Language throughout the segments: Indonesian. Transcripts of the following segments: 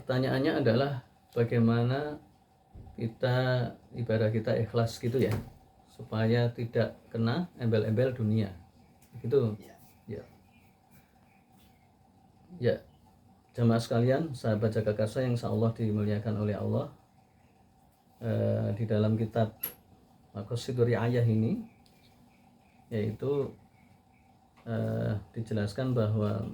Pertanyaannya adalah bagaimana ibadah kita ikhlas gitu ya, supaya tidak kena embel-embel dunia. Gitu. Ya. Ya. Jamaah sekalian, sahabat jaga karsa yang insyaallah dimuliakan oleh Allah. Di dalam kitab Maqasidul Riayah ini yaitu dijelaskan bahwa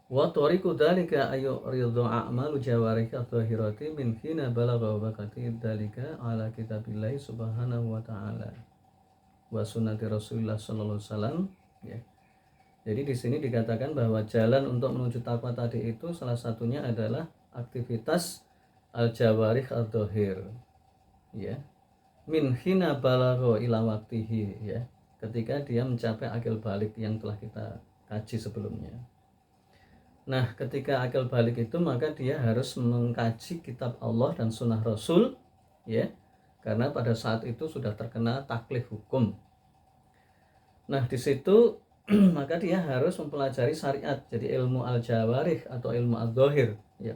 wa tariqu dzalika ayu ridha a'malu jawarika dhahirati min hina balagha waqti dzalika ala kitabillahi subhanahu wa ta'ala wa sunnati Rasulullah sallallahu alaihi wasallam ya. Jadi di sini dikatakan bahwa jalan untuk menuju takwa tadi itu salah satunya adalah aktivitas al-jawarih al-dhahir ya. Min hina balagha ila waqtihi ya. Ketika dia mencapai akil balik yang telah kita kaji sebelumnya. Nah, ketika akil balik itu maka dia harus mengkaji kitab Allah dan sunnah Rasul ya. Karena pada saat itu sudah terkena taklif hukum. Nah, di situ maka dia harus mempelajari syariat, jadi ilmu al-jawarih atau ilmu al-dhahir ya,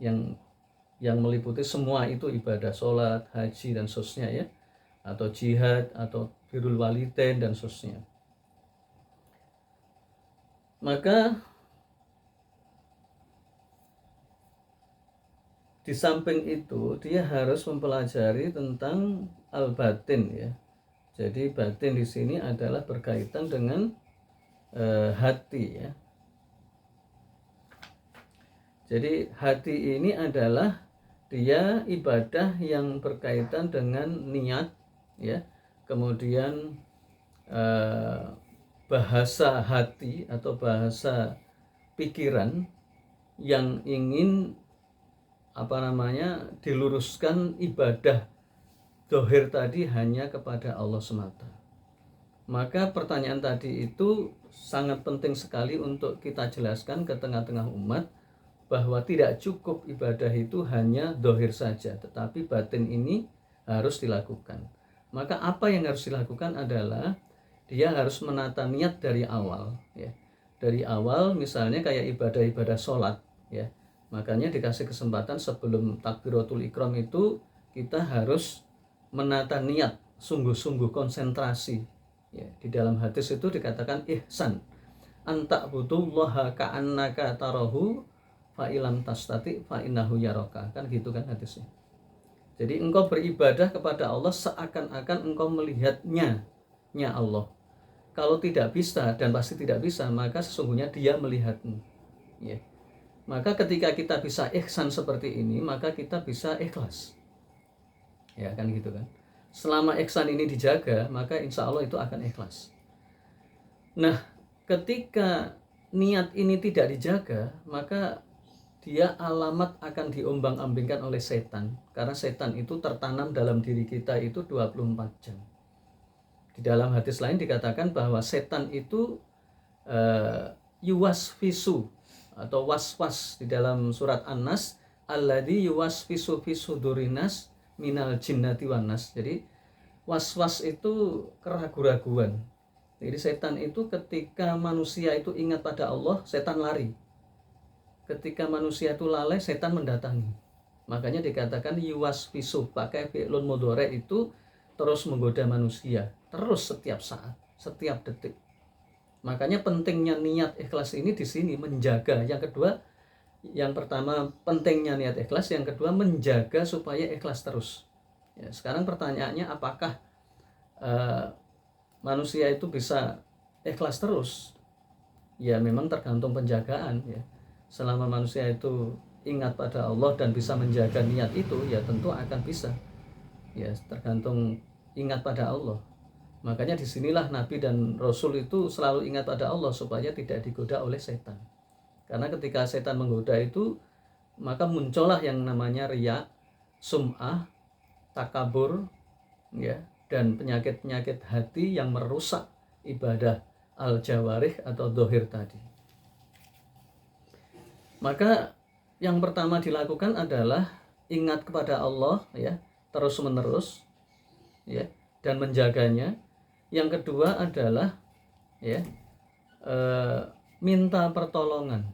yang meliputi semua itu ibadah sholat, haji dan seterusnya ya, atau jihad atau birrul walidain dan seterusnya. Maka di samping itu dia harus mempelajari tentang al-batin ya. Jadi batin di sini adalah berkaitan dengan hati ya. Jadi hati ini adalah dia ibadah yang berkaitan dengan niat ya. Kemudian bahasa hati atau bahasa pikiran yang ingin diluruskan ibadah dohir tadi hanya kepada Allah semata. Maka pertanyaan tadi itu sangat penting sekali untuk kita jelaskan ke tengah-tengah umat bahwa tidak cukup ibadah itu hanya dohir saja, tetapi batin ini harus dilakukan. Maka apa yang harus dilakukan adalah dia harus menata niat dari awal ya. Dari awal misalnya kayak ibadah-ibadah sholat ya. Makanya dikasih kesempatan sebelum takbiratul ikram itu kita harus menata niat, sungguh-sungguh konsentrasi. Ya, di dalam hadis itu dikatakan ihsan anta butullaha ka'annaka tarahu fa ilam tastati fa innahu yaraka, kan gitu kan hadisnya. Jadi engkau beribadah kepada Allah seakan-akan engkau melihatnya Allah. Kalau tidak bisa, dan pasti tidak bisa, maka sesungguhnya dia melihatmu ya. Maka ketika kita bisa ihsan seperti ini, maka kita bisa ikhlas ya, kan gitu kan. Selama ihsan ini dijaga, maka insya Allah itu akan ikhlas. Nah, ketika niat ini tidak dijaga, maka dia alamat akan diombang-ambingkan oleh setan. Karena setan itu tertanam dalam diri kita itu 24 jam. Di dalam hadis lain dikatakan bahwa setan itu yuwasfisu atau waswas di dalam surat An-Nas, alladzi yuwasfisu fi sudurinas minal jinnati wanas. Jadi was-was itu keraguan-raguan. Jadi setan itu ketika manusia itu ingat pada Allah, setan lari. Ketika manusia itu lalai, setan mendatangi. Makanya dikatakan yuwasfisu, pakai fi'lun mudhari itu terus menggoda manusia, terus setiap saat, setiap detik. Makanya pentingnya niat ikhlas ini di sini menjaga. Yang kedua, yang pertama pentingnya niat ikhlas, yang kedua menjaga supaya ikhlas terus ya. Sekarang pertanyaannya, apakah manusia itu bisa ikhlas terus? Ya memang tergantung penjagaan ya. Selama manusia itu ingat pada Allah dan bisa menjaga niat itu, ya tentu akan bisa ya, tergantung ingat pada Allah. Makanya disinilah Nabi dan Rasul itu selalu ingat pada Allah supaya tidak digoda oleh setan. Karena ketika setan menggoda itu, maka muncullah yang namanya riya, sum'ah, takabur ya, dan penyakit-penyakit hati yang merusak ibadah al-jawarih atau dohir tadi. Maka yang pertama dilakukan adalah ingat kepada Allah ya, terus-menerus ya, dan menjaganya. Yang kedua adalah ya minta pertolongan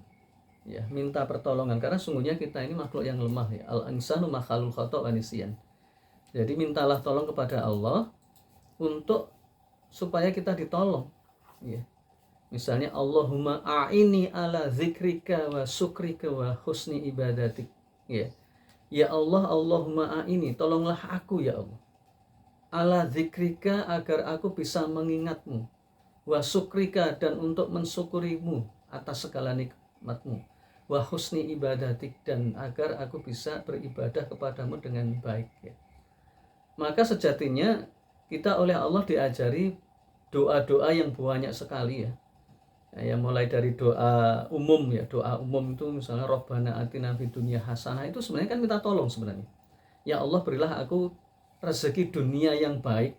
ya, minta pertolongan, karena sungguhnya kita ini makhluk yang lemah ya. Al-insanu makhlul khata' wa nisyan. Jadi mintalah tolong kepada Allah untuk supaya kita ditolong ya. Misalnya Allahumma a'ini ala zikrika wa syukrika wa husni ibadatik ya. Ya Allah, Allahumma a'ini, tolonglah aku ya Allah, ala zikrika, agar aku bisa mengingatmu, wa syukrika, dan untuk mensyukurimu atas segala nikmatmu, wa husni ibadatik, dan agar aku bisa beribadah kepadamu dengan baik ya. Maka sejatinya kita oleh Allah diajari doa-doa yang banyak sekali ya. Ya, mulai dari doa umum ya, doa umum itu misalnya Rabbana atina fid dunya hasanah, itu sebenarnya kan minta tolong sebenarnya. Ya Allah, berilah aku rezeki dunia yang baik,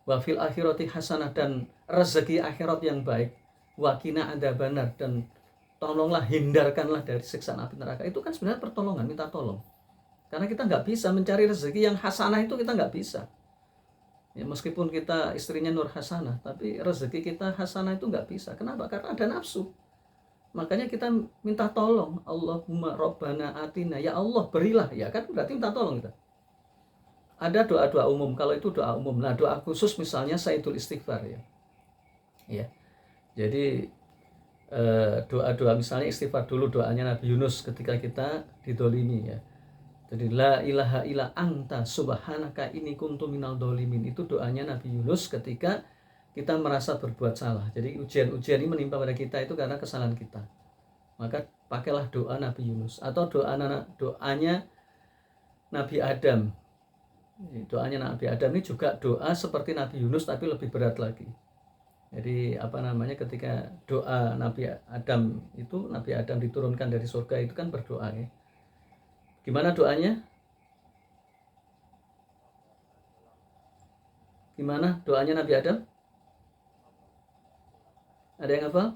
wa fil akhirati hasanah, dan rezeki akhirat yang baik, wa qina adzabannar, dan tolonglah, hindarkanlah dari siksaan api neraka. Itu kan sebenarnya pertolongan, minta tolong. Karena kita nggak bisa mencari rezeki yang hasanah, itu kita nggak bisa. Ya, meskipun kita istrinya Nur Hasanah, tapi rezeki kita hasanah itu nggak bisa. Kenapa? Karena ada nafsu. Makanya kita minta tolong. Allahumma Rabbana atina, ya Allah berilah, ya kan berarti minta tolong kita. Ada doa-doa umum, kalau itu doa umum. Nah, doa khusus misalnya Sayyidul Istighfar ya. Ya. Jadi doa-doa misalnya istighfar dulu, doanya Nabi Yunus ketika kita didolimi ya. Jadi la ilaha illa anta subhanaka inni kuntu minal dzalimin, itu doanya Nabi Yunus ketika kita merasa berbuat salah. Jadi ujian-ujian ini menimpa pada kita itu karena kesalahan kita. Maka pakailah doa Nabi Yunus, atau doanya Nabi Adam. Doanya Nabi Adam ini juga doa seperti Nabi Yunus tapi lebih berat lagi. Jadi ketika doa Nabi Adam itu, Nabi Adam diturunkan dari surga itu kan berdoa ya. Gimana doanya? Gimana doanya Nabi Adam? Ada yang hafal?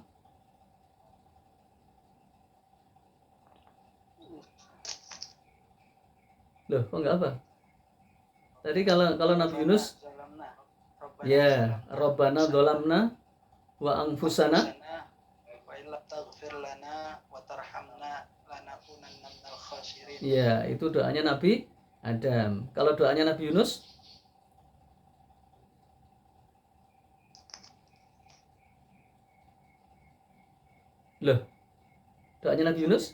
Loh, kok nggak apa? Tadi kalau Nabi Yunus, ya, Rabbana dzalamna wa anfusana wa illam taghfir lana wa tarhamna lanakunanna minal khasirin. Ya, itu doanya Nabi Adam. Kalau doanya Nabi Yunus, loh, doanya Nabi Yunus,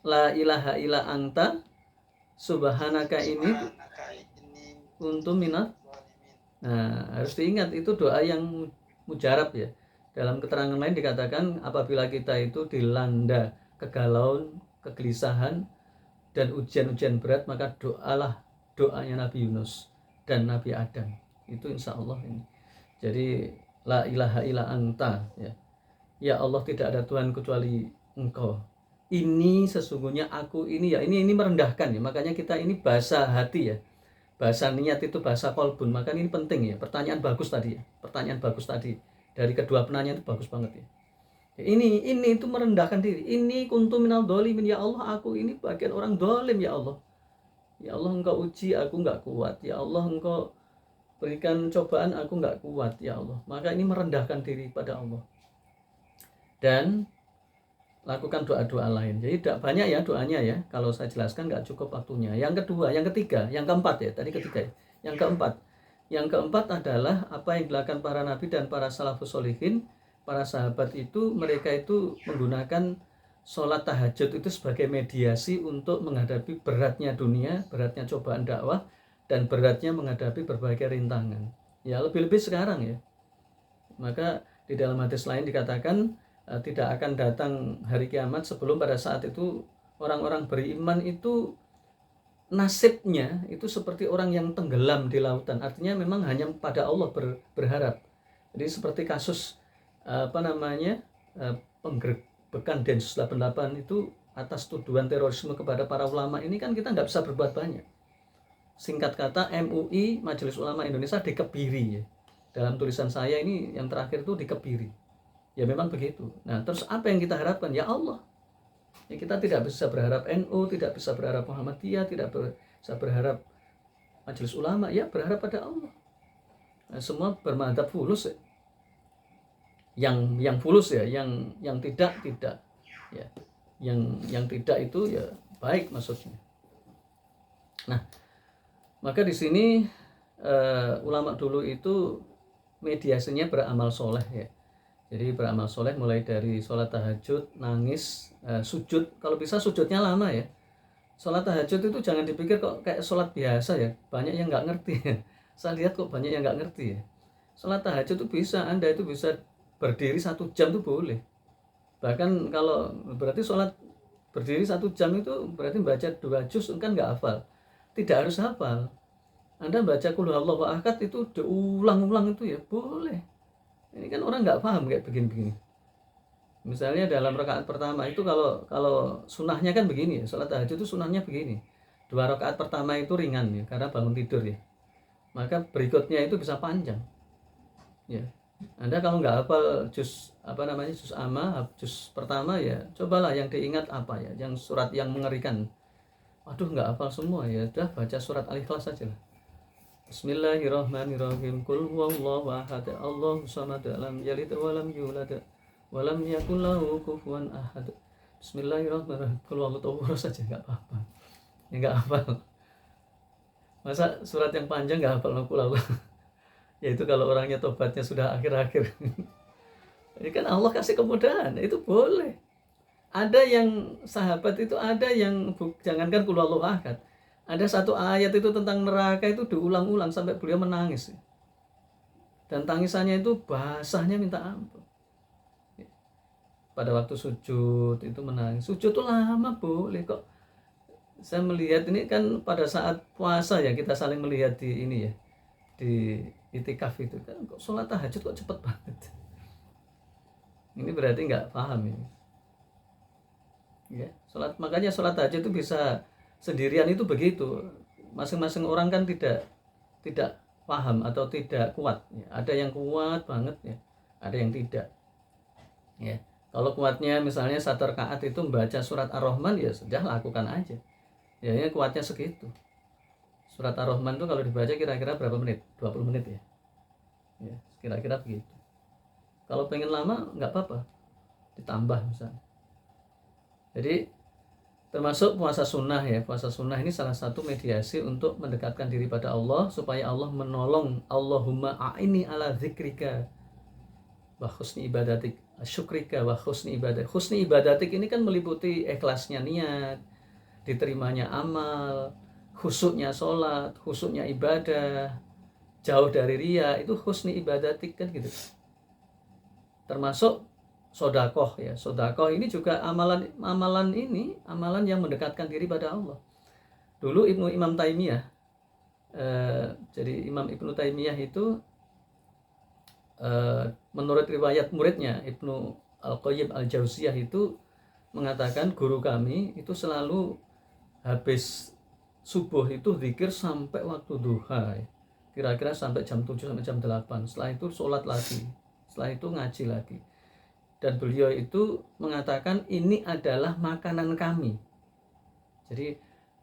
la ilaha illa anta subhanaka ini kuntu minal. Nah, harus diingat itu doa yang mujarab ya. Dalam keterangan lain dikatakan apabila kita itu dilanda kegalauan, kegelisahan, dan ujian-ujian berat, maka doalah doanya Nabi Yunus dan Nabi Adam. Itu insya Allah ini. Jadi la ilaha illa anta ya. Ya Allah, tidak ada Tuhan kecuali Engkau. Ini sesungguhnya aku ini ya. Ini merendahkan ya. Makanya kita ini bahasa hati ya. Bahasa niat itu bahasa kolbun. Maka ini penting ya. Pertanyaan bagus tadi ya. Pertanyaan bagus tadi dari kedua penanya itu bagus banget ya. Ini itu merendahkan diri. Ini kuntu minal dzalimin, ya Allah, aku ini bagian orang dolim ya Allah. Ya Allah, Engkau uji aku nggak kuat. Ya Allah, Engkau berikan cobaan aku nggak kuat ya Allah. Maka ini merendahkan diri pada Allah. Dan lakukan doa-doa lain. Jadi tidak banyak ya doanya ya. Kalau saya jelaskan nggak cukup waktunya. Yang kedua, yang ketiga, yang keempat ya. Tadi ketiga ya. Yang keempat adalah apa yang dilakukan para nabi dan para salafus sholihin, para sahabat itu, mereka itu menggunakan sholat tahajud itu sebagai mediasi untuk menghadapi beratnya dunia, beratnya cobaan dakwah, dan beratnya menghadapi berbagai rintangan. Ya, lebih-lebih sekarang ya. Maka di dalam hadis lain dikatakan tidak akan datang hari kiamat sebelum pada saat itu orang-orang beriman itu nasibnya itu seperti orang yang tenggelam di lautan. Artinya memang hanya pada Allah berharap. Jadi seperti kasus penggerbekan Densus 88 itu atas tuduhan terorisme kepada para ulama, ini kan kita nggak bisa berbuat banyak. Singkat kata, MUI, Majelis Ulama Indonesia, dikebiri ya. Dalam tulisan saya ini yang terakhir itu dikebiri. Ya memang begitu. Nah, terus apa yang kita harapkan? Ya Allah. Ya, kita tidak bisa berharap NU, tidak bisa berharap Muhammadiyah, tidak bisa berharap Majelis Ulama, ya berharap pada Allah. Nah, semua bermadhab fulus ya. Yang fulus ya, yang tidak ya. yang tidak itu ya baik maksudnya. Nah, maka di sini ulama dulu itu mediasinya beramal soleh ya. Jadi beramal soleh mulai dari sholat tahajud, nangis, sujud. Kalau bisa sujudnya lama ya. Sholat tahajud itu jangan dipikir kok kayak sholat biasa ya. Banyak yang nggak ngerti ya. Saya lihat kok banyak yang nggak ngerti ya. Sholat tahajud itu bisa, Anda itu bisa berdiri 1 jam itu boleh. Bahkan kalau berarti sholat berdiri 1 jam itu berarti baca 2 juz kan nggak hafal. Tidak harus hafal. Anda baca qul huwallahu ahad itu diulang-ulang itu ya boleh. Ini kan orang nggak paham kayak begini-begini. Misalnya dalam rakaat pertama itu kalau sunahnya kan begini ya, sholat tahajud itu sunahnya begini. 2 rakaat pertama itu ringan ya, karena bangun tidur ya. Maka berikutnya itu bisa panjang. Ya. Anda kalau nggak hafal juz juz amma, juz pertama ya, cobalah yang diingat apa ya, yang surat yang mengerikan. Waduh nggak hafal semua ya, udah baca surat Al-Ikhlas saja lah. Bismillahirrahmanirrahim. Qul huwallahu ahad. Allahus samad. Lam yalid wa lam yulad wa lam yakul lahu kufuwan ahad. Bismillahirrahmanirrahim. Qul huwallahu saja enggak apa-apa. Ya enggak hafal. Masa surat yang panjang enggak hafal qul huwallahu. Yaitu kalau orangnya tobatnya sudah akhir-akhir. Ini kan Allah kasih kemudahan, itu boleh. Ada yang sahabat itu ada yang jangankan qul huwallahu ahad. Ada satu ayat itu tentang neraka itu diulang-ulang sampai beliau menangis. Dan tangisannya itu basahnya minta ampun. Pada waktu sujud itu menangis. Sujud itu lama boleh kok. Saya melihat ini kan pada saat puasa ya, kita saling melihat di ini ya. Di itikaf itu kan kok sholat tahajud kok cepet banget. Ini berarti nggak paham ini. Ya, makanya sholat tahajud itu bisa sendirian itu begitu. Masing-masing orang kan tidak paham atau tidak kuat ya. Ada yang kuat banget ya, ada yang tidak ya. Kalau kuatnya misalnya 1 rakaat itu membaca surat Ar-Rahman ya sudah lakukan aja ya, ini kuatnya segitu. Surat Ar-Rahman itu kalau dibaca kira-kira berapa menit? 20 menit ya, ya kira-kira begitu. Kalau pengen lama nggak apa-apa, ditambah misalnya. Jadi termasuk puasa sunnah ya. Puasa sunnah ini salah satu mediasi untuk mendekatkan diri pada Allah supaya Allah menolong. Allahumma a'ini ala zikrika wa husni ibadatik, syukrika wa husni ibadat. Husni ibadatik ini kan meliputi ikhlasnya niat, diterimanya amal, khusyuknya sholat, khusyuknya ibadah, jauh dari riya, itu husni ibadatik kan gitu. Termasuk sodakoh ya. Sodakoh ini juga amalan yang mendekatkan diri pada Allah. Dulu Imam Taimiyah, jadi Imam Ibnu Taimiyah itu menurut riwayat muridnya Ibnu Al-Qayyim Al-Jauziyah itu mengatakan guru kami itu selalu habis subuh itu zikir sampai waktu duha, kira-kira sampai jam 7 sampai jam 8. Setelah itu sholat lagi, setelah itu ngaji lagi. Dan beliau itu mengatakan ini adalah makanan kami. Jadi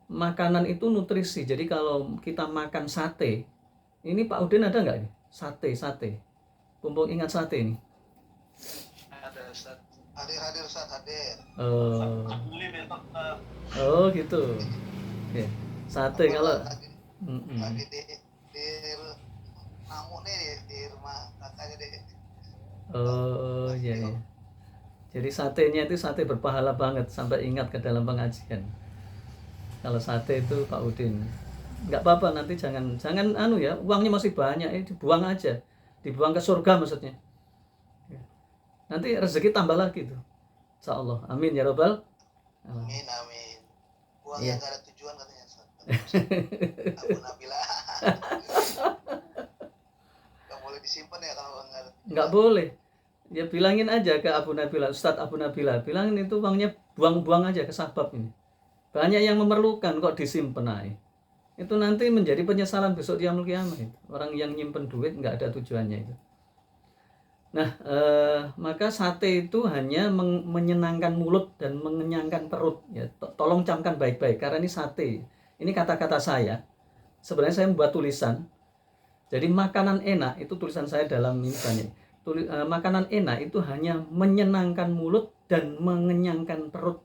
makanan itu nutrisi. Jadi kalau kita makan sate, ini Pak Udin ada nggak nih? Sate. Mumpung ingat sate nih. Ada Ustaz. Hadir Ustaz, hadir. Oh gitu. Ya. Sate kalau lagi di namu nih di rumah kakaknya deh. Oh iya. Jadi satenya itu sate berpahala banget, sampai ingat ke dalam pengajian. Kalau sate itu Pak Udin, nggak apa-apa, nanti jangan ya, uangnya masih banyak, dibuang aja, dibuang ke surga maksudnya. Nanti rezeki tambah lagi tuh, insya Allah. Amin ya robbal. Amin. Uangnya nggak ada tujuan katanya. Abu Nabila. Nggak boleh disimpan ya kalau nggak ada. Nggak boleh. Ya bilangin aja ke Abu Nabila, Ustadz Abu Nabila, bilangin itu uangnya buang-buang aja ke sabab ini. Banyak yang memerlukan kok disimpan aja. Itu nanti menjadi penyesalan besok di yaumul qiyamah itu. Orang yang nyimpen duit nggak ada tujuannya itu. Nah, maka sate itu hanya menyenangkan mulut dan mengenyangkan perut. Ya, tolong camkan baik-baik karena ini sate. Ini kata-kata saya. Sebenarnya saya membuat tulisan. Jadi makanan enak itu tulisan saya dalam ini banyak. Makanan enak itu hanya menyenangkan mulut dan mengenyangkan perut.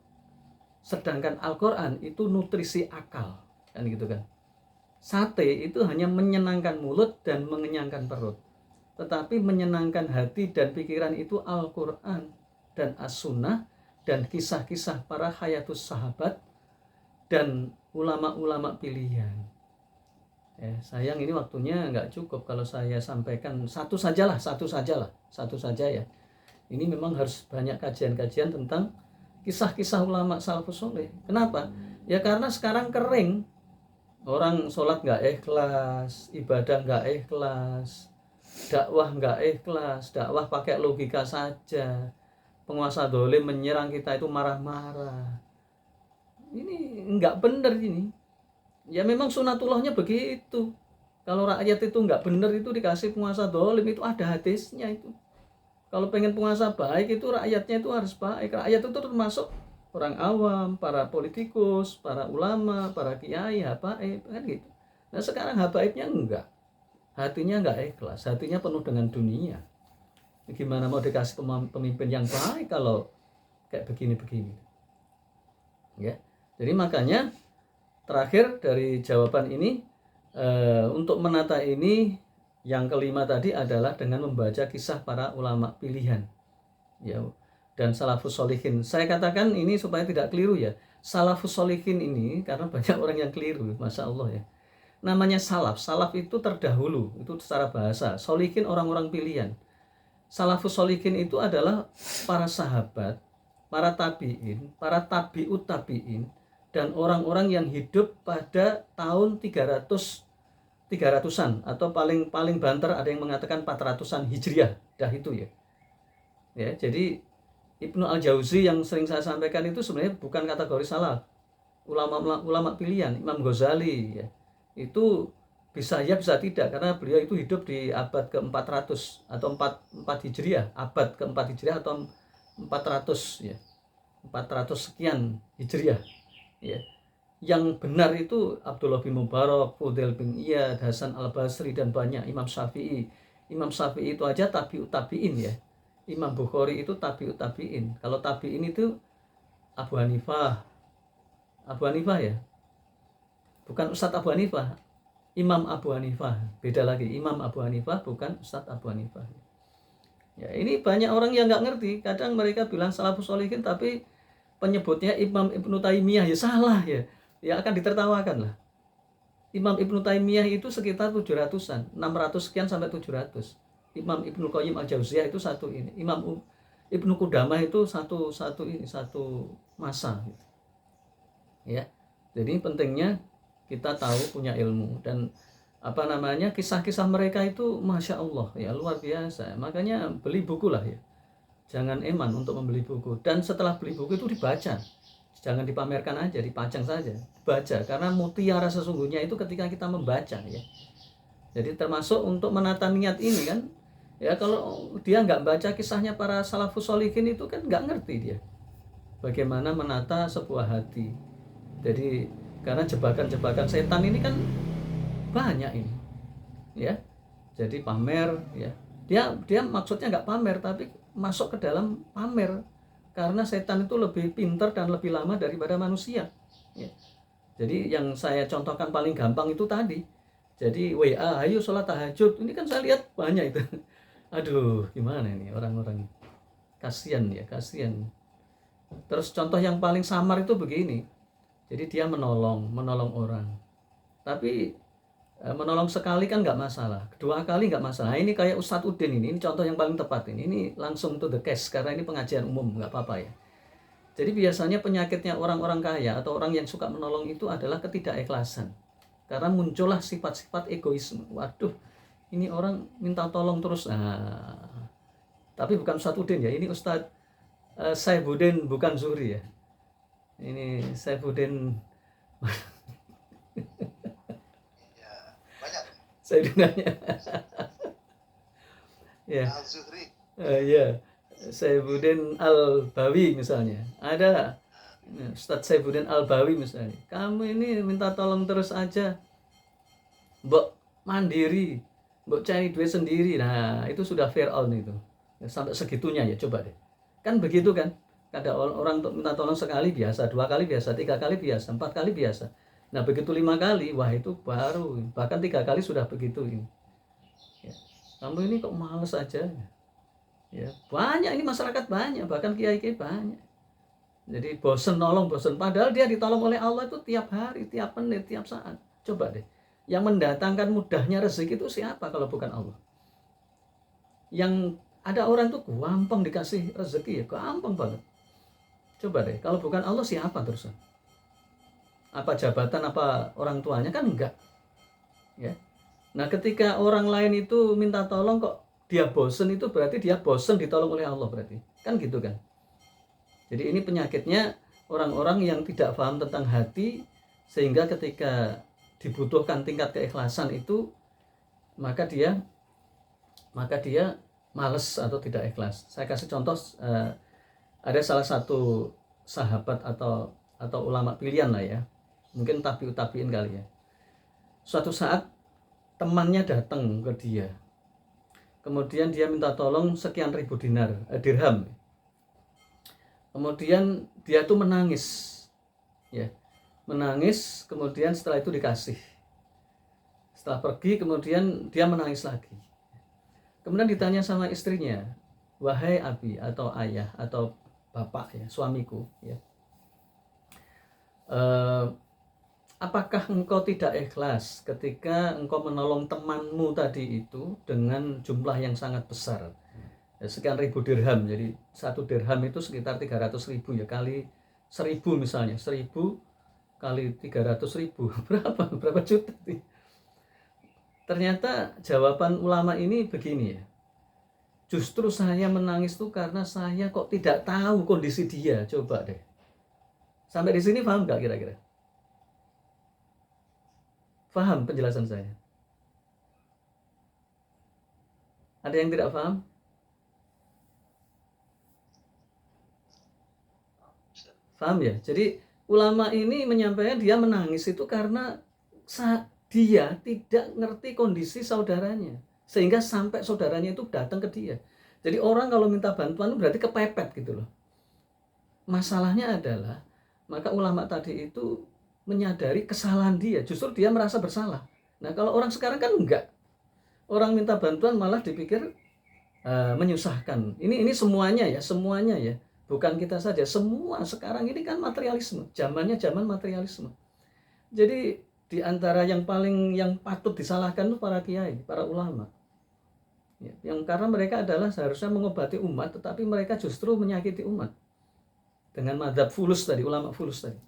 Sedangkan Al-Quran itu nutrisi akal, kan gitu kan. Sate itu hanya menyenangkan mulut dan mengenyangkan perut. Tetapi menyenangkan hati dan pikiran itu Al-Quran dan As-Sunnah dan kisah-kisah para hayatus sahabat dan ulama-ulama pilihan. Sayang ini waktunya nggak cukup kalau saya sampaikan satu saja ya. Ini memang harus banyak kajian-kajian tentang kisah-kisah ulama salafus soleh. Kenapa? Ya karena sekarang kering. Orang sholat nggak ikhlas, ibadah nggak ikhlas, dakwah nggak ikhlas, dakwah pakai logika saja. Penguasa dolim menyerang kita itu marah-marah. Ini nggak benar ini. Ya memang sunatullahnya begitu. Kalau rakyat itu nggak benar itu dikasih penguasa dolim, itu ada hadisnya itu. Kalau pengen penguasa baik itu rakyatnya itu harus baik. Rakyat itu termasuk orang awam, para politikus, para ulama, para kiai, habaib, kan gitu. Nah sekarang habaibnya enggak. Hatinya enggak ikhlas, hatinya penuh dengan dunia. Gimana mau dikasih pemimpin yang baik kalau kayak begini-begini. Ya. Jadi makanya terakhir dari jawaban ini, untuk menata ini yang kelima tadi adalah dengan membaca kisah para ulama pilihan, ya, dan salafus solihin. Saya katakan ini supaya tidak keliru ya. Salafus solihin ini karena banyak orang yang keliru, masya Allah ya. Namanya salaf itu terdahulu, itu secara bahasa. Solihin orang-orang pilihan. Salafus solihin itu adalah para sahabat, para tabi'in, para tabi'ut tabi'in, dan orang-orang yang hidup pada tahun 300-an atau paling banter ada yang mengatakan 400-an Hijriah, dah itu ya. Ya, jadi Ibnu Al-Jauzi yang sering saya sampaikan itu sebenarnya bukan kategori salaf. Ulama pilihan, Imam Ghazali ya. Itu bisa ya bisa tidak karena beliau itu hidup di abad ke-400 atau 4 Hijriah, abad ke-4 Hijriah atau 400 ya. 400 sekian Hijriah. Ya. Yang benar itu Abdullah bin Mubarak, Fudail bin Iyad, Hasan Al-Basri dan banyak, Imam Syafi'i. Imam Syafi'i itu aja tabi'ut tabi'in ya. Imam Bukhari itu tabi'ut tabi'in. Kalau tabi'in itu Abu Hanifah ya. Bukan Ustadz Abu Hanifah, Imam Abu Hanifah. Beda lagi, Imam Abu Hanifah bukan Ustadz Abu Hanifah. Ya, ini banyak orang yang nggak ngerti. Kadang mereka bilang salafus sholihin tapi penyebutnya Imam Ibnu Taimiyah, ya salah ya. Ya akan ditertawakan lah. Imam Ibnu Taimiyah itu sekitar 700-an, 600 sekian sampai 700. Imam Ibnu Qayyim Al-Jauziyah itu satu ini. Imam Ibnu Qudamah itu satu masa gitu. Ya. Jadi pentingnya kita tahu punya ilmu dan kisah-kisah mereka itu masya Allah ya luar biasa. Makanya beli buku lah ya. Jangan eman untuk membeli buku, dan setelah beli buku itu dibaca, jangan dipamerkan aja, dipajang saja, baca, karena mutiara sesungguhnya itu ketika kita membaca ya. Jadi termasuk untuk menata niat ini kan ya, kalau dia nggak baca kisahnya para salafus sholihin itu kan nggak ngerti dia bagaimana menata sebuah hati. Jadi karena jebakan-jebakan setan ini kan banyak ini ya, jadi pamer ya, dia maksudnya nggak pamer tapi masuk ke dalam pamer, karena setan itu lebih pintar dan lebih lama daripada manusia ya. Jadi yang saya contohkan paling gampang itu tadi, jadi WA ayo sholat tahajud, ini kan saya lihat banyak itu. Aduh gimana ini orang-orang, kasihan. Terus contoh yang paling samar itu begini, jadi dia menolong orang, tapi menolong sekali kan nggak masalah, kedua kali nggak masalah. Ini kayak Ustadz Udin ini contoh yang paling tepat ini langsung to the case karena ini pengajian umum, nggak apa-apa ya. Jadi biasanya penyakitnya orang-orang kaya atau orang yang suka menolong itu adalah ketidakikhlasan, karena muncullah sifat-sifat egoisme. Waduh, ini orang minta tolong terus. Tapi bukan Ustadz Udin ya, ini Ustadz Saifuddin bukan Zuhri ya. Ini Saifuddin. Saya dengarnya. Ya. Al-Zuhri. Ya. Saifuddin Al-Bawi misalnya. Ada Ustadz Saifuddin Al-Bawi misalnya. Kamu ini minta tolong terus aja. Mbok mandiri, mbok cari duit sendiri. Nah, itu sudah Fir'aun itu. Ya, sampai segitunya ya, coba deh. Kan begitu kan? Ada orang untuk minta tolong sekali biasa, 2 kali biasa, 3 kali biasa, 4 kali biasa. Nah begitu 5 kali, wah itu baru, bahkan 3 kali sudah begitu ini. Ya. Kamu ini kok males aja? Ya banyak ini masyarakat banyak, bahkan kiai-kiai banyak. Jadi bosen nolong, bosen. Padahal dia ditolong oleh Allah itu tiap hari, tiap menit, tiap saat. Coba deh, yang mendatangkan mudahnya rezeki itu siapa kalau bukan Allah? Yang ada orang tuh gampang dikasih rezeki ya, gampang banget. Coba deh, kalau bukan Allah siapa terusan? Apa jabatan, apa orang tuanya? Kan enggak. Ya. Nah ketika orang lain itu minta tolong kok dia bosen, itu berarti dia bosen ditolong oleh Allah berarti. Kan gitu kan. Jadi ini penyakitnya orang-orang yang tidak paham tentang hati, sehingga ketika dibutuhkan tingkat keikhlasan itu maka dia males atau tidak ikhlas. Saya kasih contoh, ada salah satu sahabat atau ulama pilihan lah ya, mungkin tabiin kali ya. Suatu saat temannya datang ke dia, kemudian dia minta tolong sekian ribu dirham. Kemudian dia tuh menangis, ya, menangis. Kemudian setelah itu dikasih. Setelah pergi, kemudian dia menangis lagi. Kemudian ditanya sama istrinya, wahai abi atau ayah atau bapak ya, suamiku, ya, apakah engkau tidak ikhlas ketika engkau menolong temanmu tadi itu dengan jumlah yang sangat besar, ya, sekian ribu dirham. Jadi 1 dirham itu sekitar 300.000 ya, kali 1000 misalnya, 1000 kali 300.000 berapa juta nih? Ternyata jawaban ulama ini begini ya, justru saya menangis tuh karena saya kok tidak tahu kondisi dia. Coba deh, sampai di sini paham nggak kira-kira? Paham penjelasan saya? Ada yang tidak paham? Paham ya? Jadi ulama ini menyampaikan dia menangis itu karena dia tidak ngerti kondisi saudaranya, sehingga sampai saudaranya itu datang ke dia. Jadi orang kalau minta bantuan berarti kepepet gitu loh. Masalahnya adalah, maka ulama tadi itu menyadari kesalahan dia, justru dia merasa bersalah. Nah kalau orang sekarang kan enggak, orang minta bantuan malah dipikir menyusahkan. Ini semuanya ya, bukan kita saja, semua sekarang ini kan materialisme, zamannya zaman materialisme. Jadi di antara yang patut disalahkan itu para kiai, para ulama, ya, yang karena mereka adalah seharusnya mengobati umat, tetapi mereka justru menyakiti umat dengan madzhab fulus tadi, ulama fulus tadi.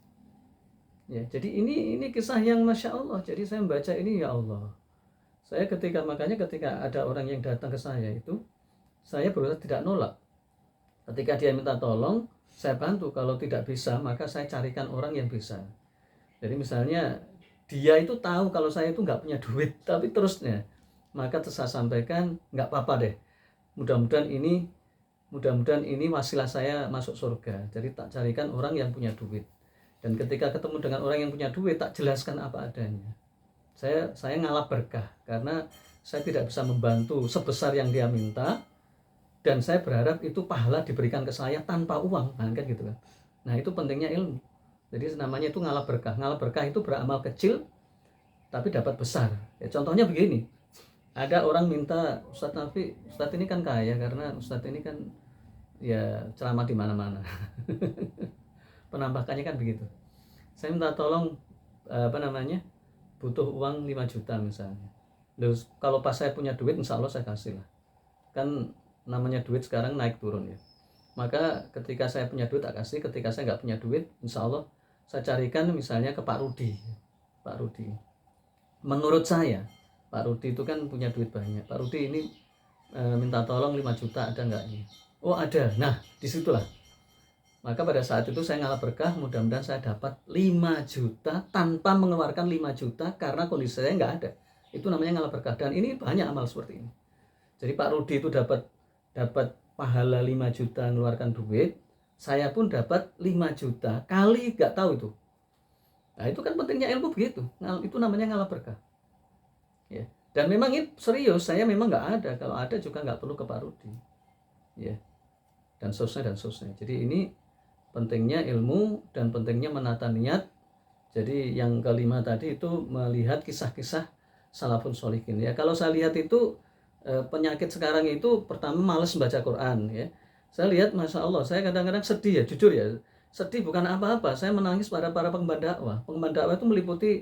Ya, jadi ini kisah yang masya Allah. Jadi saya membaca ini, ya Allah, saya makanya ketika ada orang yang datang ke saya itu, saya berusaha tidak nolak. Ketika dia minta tolong, saya bantu. Kalau tidak bisa, maka saya carikan orang yang bisa. Jadi misalnya dia itu tahu kalau saya itu nggak punya duit, tapi terusnya, maka saya sampaikan, nggak apa-apa deh, mudah-mudahan ini wasilah saya masuk surga. Jadi tak carikan orang yang punya duit, dan ketika ketemu dengan orang yang punya duit, tak jelaskan apa adanya. Saya ngalah berkah karena saya tidak bisa membantu sebesar yang dia minta, dan saya berharap itu pahala diberikan ke saya tanpa uang, kan gitu kan. Nah itu pentingnya ilmu. Jadi namanya itu ngalah berkah. Ngalah berkah itu beramal kecil tapi dapat besar. Ya, contohnya begini, ada orang minta, Ustadz Nafi, Ustadz ini kan kaya karena Ustadz ini kan ya ceramah di mana-mana. Penampakannya kan begitu. Saya minta tolong butuh uang 5 juta misalnya. Loh, kalau pas saya punya duit, insya Allah saya kasih lah. Kan namanya duit sekarang naik turun ya. Maka ketika saya punya duit tak kasih, ketika saya nggak punya duit, insya Allah saya carikan misalnya ke Pak Rudi. Pak Rudi, menurut saya Pak Rudi itu kan punya duit banyak. Pak Rudi ini minta tolong 5 juta, ada nggak nih? Oh ada. Nah disitulah, maka pada saat itu saya ngalah berkah, mudah-mudahan saya dapat 5 juta tanpa mengeluarkan 5 juta karena kondisi saya nggak ada. Itu namanya ngalah berkah, dan ini banyak amal seperti ini. Jadi Pak Rudi itu dapat pahala 5 juta mengeluarkan duit, saya pun dapat 5 juta kali nggak tahu itu. Nah itu kan pentingnya ilmu begitu. Itu namanya ngalah berkah. Ya. Dan memang ini serius, saya memang nggak ada. Kalau ada juga nggak perlu ke Pak Rudi. Ya. Dan seterusnya. Jadi ini pentingnya ilmu dan pentingnya menata niat. Jadi yang kelima tadi itu melihat kisah-kisah salafun sholihin ya. Kalau saya lihat itu penyakit sekarang itu pertama malas baca Quran ya. Saya lihat Masya Allah, saya kadang-kadang sedih ya, jujur ya, sedih bukan apa-apa, saya menangis pada para pengemban dakwah. Pengemban dakwah itu meliputi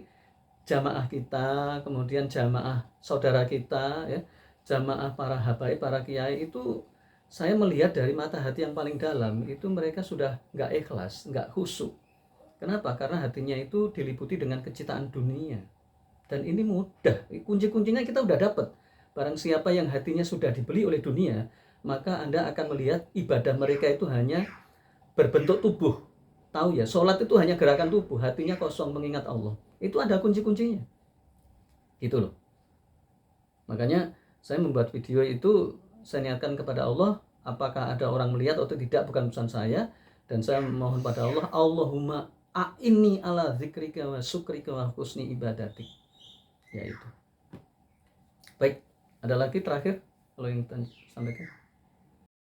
jamaah kita, kemudian jamaah saudara kita ya, jamaah para habaib, para kiai. Itu saya melihat dari mata hati yang paling dalam, itu mereka sudah nggak ikhlas, nggak khusyuk. Kenapa? Karena hatinya itu diliputi dengan kecintaan dunia. Dan ini mudah, kunci-kuncinya kita udah dapat. Barang siapa yang hatinya sudah dibeli oleh dunia, maka Anda akan melihat ibadah mereka itu hanya berbentuk tubuh. Tahu ya, sholat itu hanya gerakan tubuh, hatinya kosong mengingat Allah. Itu ada kunci-kuncinya. Gitu loh. Makanya saya membuat video itu, saya niatkan kepada Allah, apakah ada orang melihat atau tidak bukan urusan saya. Dan saya mohon pada Allah, Allahumma a'inni ala zikrika wa syukrika wa husni ibadatik. Ya itu. Baik, ada lagi terakhir kalau yang sampaikan.